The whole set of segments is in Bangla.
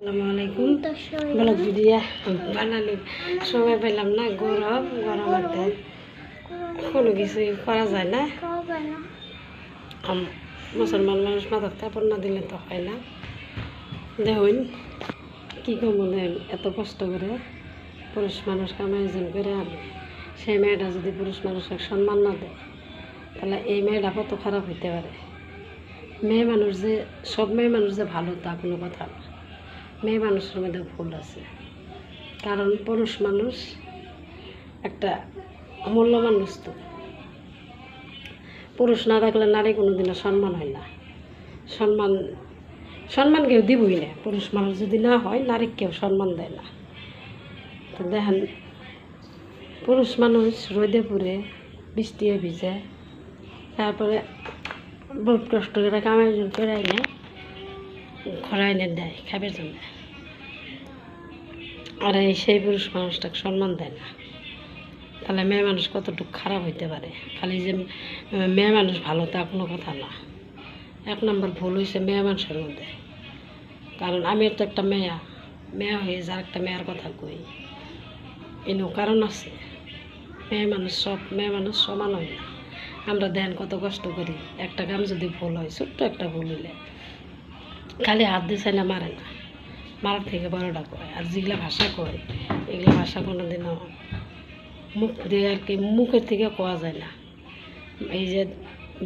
আসসালামু আলাইকুম ব্লগ ভিডিও বানানোর সময় পেলাম না। গরমতে কোনো কিছুই করা যায় না। মুসলমান মানুষ মাথার কাপড় না দিলে তো হয় না। দেখুন কী করবো, এত কষ্ট করে পুরুষ মানুষ কামাইজন করে আনে, সেই মেয়েটা যদি পুরুষ মানুষকে সম্মান না দেয় তাহলে এই মেয়েটা কত খারাপ হইতে পারে। মেয়ে মানুষ যে সব মেয়ে মানুষ যে ভালো তা কোনো কথা না। মেয়ে মানুষের মধ্যে ভুল আছে, কারণ পুরুষ মানুষ একটা অমূল্য মানুষ। তো পুরুষ না থাকলে নারী কোনোদিনও সম্মান হয় না। সম্মান কেউ দিবই না। পুরুষ মানুষ যদি না হয় নারী কেউ সম্মান দেয় না। তো দেখেন, পুরুষ মানুষ রোদে পুড়ে বৃষ্টিও ভিজে, তারপরে বহুত কষ্ট করে কামাই করে আইনে ঘরে আইনে দেয় খাবার জন্য, আর সেই পুরুষ মানুষটাকে সম্মান দেয় না। তাহলে মেয়ে মানুষ কতটুকু খারাপ হইতে পারে। খালি যে মেয়ে মানুষ ভালো তা কোনো কথা না। এক নম্বর ভুল হয়েছে মেয়ে মানুষের মধ্যে। কারণ আমি তো একটা মেয়ে হয়ে যার একটা মেয়ের কথা কই, এনো কারণ আছে। মেয়ে মানুষ সমান হয় না। আমরা দেখেন কত কষ্ট করি, একটা কাম যদি ভুল হয়, ছোট্ট একটা ভুল হইলে খালি হাত দিয়ে চাইলে মারে না, মারার থেকে বড়টা কয়। আর যেগুলা ভাষা কয় এগুলো ভাষা কোনোদিনও মুখ দিয়ে আর কি মুখের থেকে কোয়া যায় না। এই যে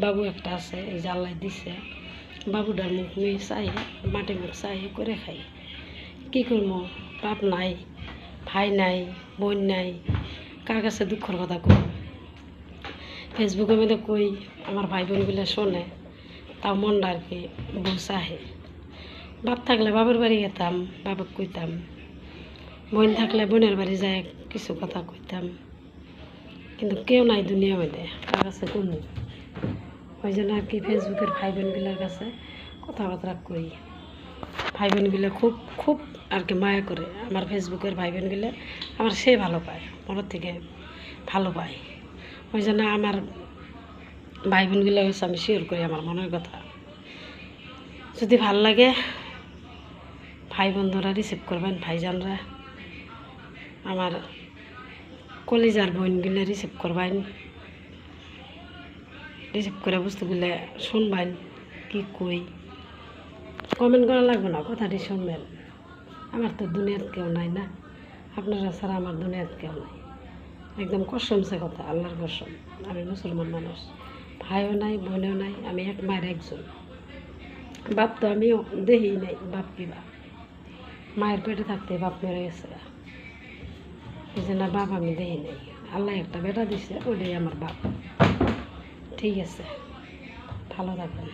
বাবু একটা আছে, এই যে আল্লাহ দিছে, বাবুটার মুখ নিয়ে চাই, মাটি মুখ চাই করে খাই। কী করবো, বাপ নাই, ভাই নাই, বোন নাই, কার কাছে দুঃখের কথা কই। ফেসবুকের মধ্যে কই, আমার ভাই বোনগুলো শোনে, তাও মনটা আর কি বসাহে। বাপ থাকলে বাবার বাড়ি যেতাম, বাবাকে কইতাম। বোন থাকলে বোনের বাড়ি যায় কিছু কথা কইতাম। কিন্তু কেউ নাই দুনিয়া মধ্যে, কার কাছে কোনো। ওই জন্য আর কি ফেসবুকের ভাই বোনগুলোর কাছে কথাবার্তা কই। ভাই বোনগুলো খুব খুব আর কি মায়া করে। আমার ফেসবুকের ভাই বোনগুলো আমার সে ভালো পায়, মনের থেকে ভালো পায়। ওই জন্য আমার ভাই বোনগুলো হচ্ছে আমি শেয়ার করি আমার মনের কথা। যদি ভাল লাগে ভাই বন্ধুরা রিসিভ করবেন, ভাইজানরা আমার কলিজার বোনগুলো রিসিভ করবেন, রিসিভ করে বস্তুগুলো শুনবেন কি কই। কমেন্ট করা লাগবে না, কথাটি শুনবেন। আমার তো দুনিয়াত কেউ নাই না, আপনারা ছাড়া আমার দুনিয়াত কেউ নাই। একদম কসমসে কথা, আল্লাহর কসম। আমি মুসলমান মানুষ, ভাইও নাই, বোনও নাই, আমি এক মায়ের একজন। বাপ তো আমিও দেখি নাই, বাপ কি বাপ, মায়ের পেটে থাকতে বাপ মেরে গেছে, এই জন্য বাপ আমি দেখি নাই। আল্লাহ একটা বেটা দিছে, ওটাই আমার বাপ। ঠিক আছে, ভালো থাকবেন।